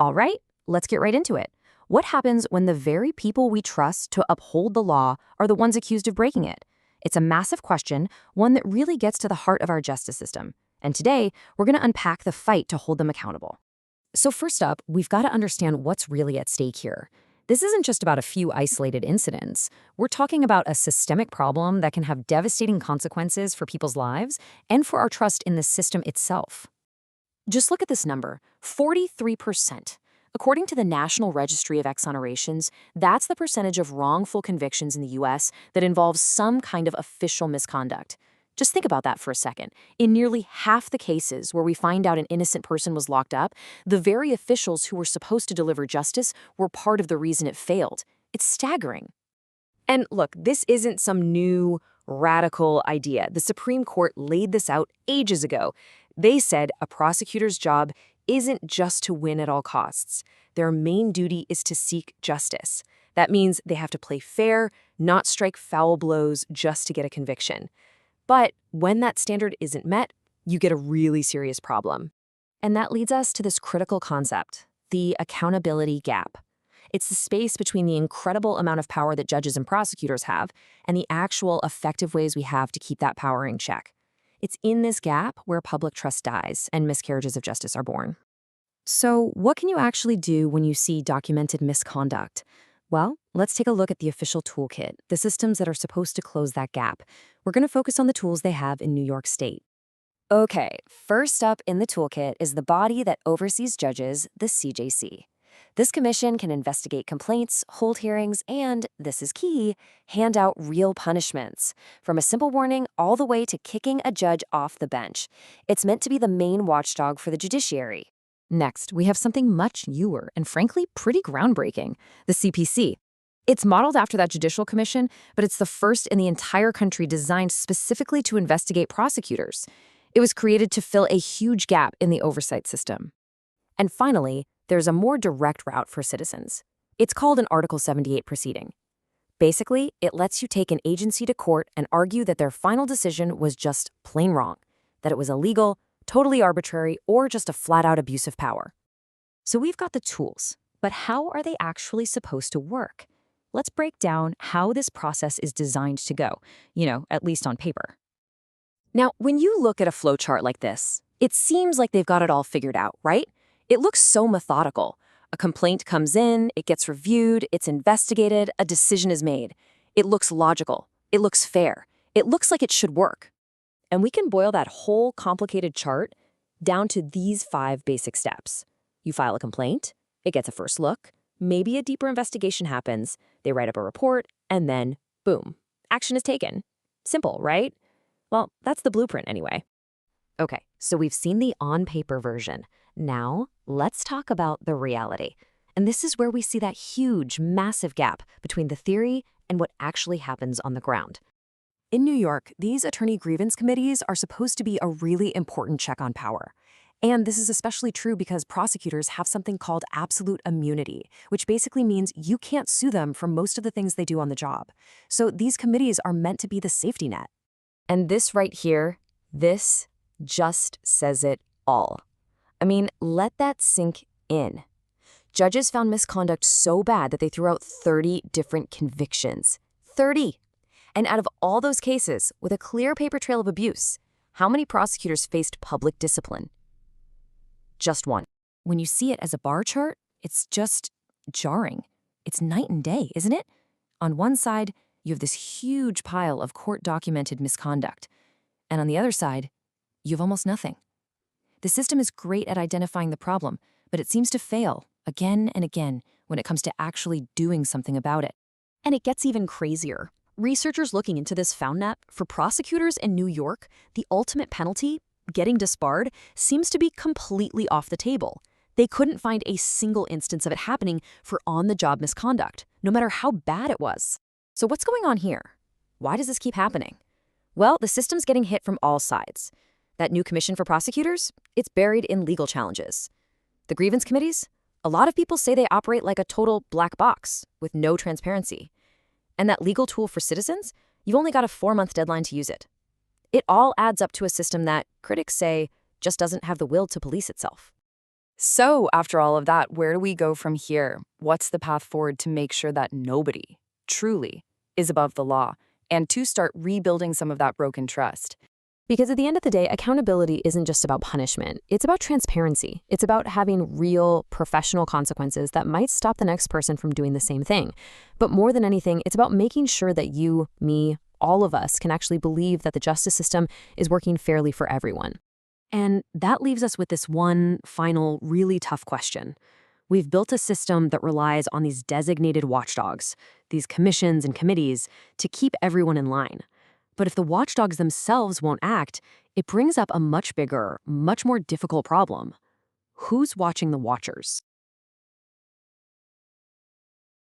All right, let's get right into it. What happens when the very people we trust to uphold the law are the ones accused of breaking it? It's a massive question, one that really gets to the heart of our justice system. And today, we're going to unpack the fight to hold them accountable. So first up, we've got to understand what's really at stake here. This isn't just about a few isolated incidents. We're talking about a systemic problem that can have devastating consequences for people's lives and for our trust in the system itself. Just look at this number, 43%. According to the National Registry of Exonerations, that's the percentage of wrongful convictions in the U.S. that involves some kind of official misconduct. Just think about that for a second. In nearly half the cases where we find out an innocent person was locked up, the very officials who were supposed to deliver justice were part of the reason it failed. It's staggering. And look, this isn't some new, radical idea. The Supreme Court laid this out ages ago. They said a prosecutor's job isn't just to win at all costs. Their main duty is to seek justice. That means they have to play fair, not strike foul blows just to get a conviction. But when that standard isn't met, you get a really serious problem. And that leads us to this critical concept, the accountability gap. It's the space between the incredible amount of power that judges and prosecutors have and the actual effective ways we have to keep that power in check. It's in this gap where public trust dies and miscarriages of justice are born. So, what can you actually do when you see documented misconduct? Well, let's take a look at the official toolkit, the systems that are supposed to close that gap. We're going to focus on the tools they have in New York State. Okay, first up in the toolkit is the body that oversees judges, the CJC. This commission can investigate complaints, hold hearings, and, this is key, hand out real punishments, from a simple warning all the way to kicking a judge off the bench. It's meant to be the main watchdog for the judiciary. Next, we have something much newer and frankly pretty groundbreaking, the CPC. It's modeled after that judicial commission, but it's the first in the entire country designed specifically to investigate prosecutors. It was created to fill a huge gap in the oversight system. And finally, there's a more direct route for citizens. It's called an Article 78 proceeding. Basically, it lets you take an agency to court and argue that their final decision was just plain wrong, that it was illegal, totally arbitrary, or just a flat-out abuse of power. So we've got the tools, but how are they actually supposed to work? Let's break down how this process is designed to go, at least on paper. Now, when you look at a flowchart like this, it seems like they've got it all figured out, right? It looks so methodical. A complaint comes in, it gets reviewed, it's investigated, a decision is made. It looks logical. It looks fair. It looks like it should work. And we can boil that whole complicated chart down to these 5 basic steps. You file a complaint, it gets a first look, maybe a deeper investigation happens, they write up a report, and then, boom, action is taken. Simple, right? Well, that's the blueprint anyway. Okay, so we've seen the on-paper version. Now, let's talk about the reality. And this is where we see that huge, massive gap between the theory and what actually happens on the ground. In New York, these attorney grievance committees are supposed to be a really important check on power. And this is especially true because prosecutors have something called absolute immunity, which basically means you can't sue them for most of the things they do on the job. So these committees are meant to be the safety net. And this right here, this just says it all. I mean, let that sink in. Judges found misconduct so bad that they threw out 30 different convictions. 30! And out of all those cases, with a clear paper trail of abuse, how many prosecutors faced public discipline? Just one. When you see it as a bar chart, it's just jarring. It's night and day, isn't it? On one side, you have this huge pile of court-documented misconduct. And on the other side, you have almost nothing. The system is great at identifying the problem, but it seems to fail again and again when it comes to actually doing something about it. And it gets even crazier. Researchers looking into this found that, for prosecutors in New York, the ultimate penalty, getting disbarred, seems to be completely off the table. They couldn't find a single instance of it happening for on-the-job misconduct, no matter how bad it was. So what's going on here? Why does this keep happening? Well, the system's getting hit from all sides. That new commission for prosecutors, it's buried in legal challenges. The grievance committees, a lot of people say they operate like a total black box with no transparency. And that legal tool for citizens, you've only got a 4-month deadline to use it. It all adds up to a system that, critics say, just doesn't have the will to police itself. So, after all of that, where do we go from here? What's the path forward to make sure that nobody, truly, is above the law, and to start rebuilding some of that broken trust? Because at the end of the day, accountability isn't just about punishment. It's about transparency. It's about having real professional consequences that might stop the next person from doing the same thing. But more than anything, it's about making sure that you, me, all of us can actually believe that the justice system is working fairly for everyone. And that leaves us with this one final, really tough question. We've built a system that relies on these designated watchdogs, these commissions and committees, to keep everyone in line. But if the watchdogs themselves won't act, it brings up a much bigger, much more difficult problem. Who's watching the watchers?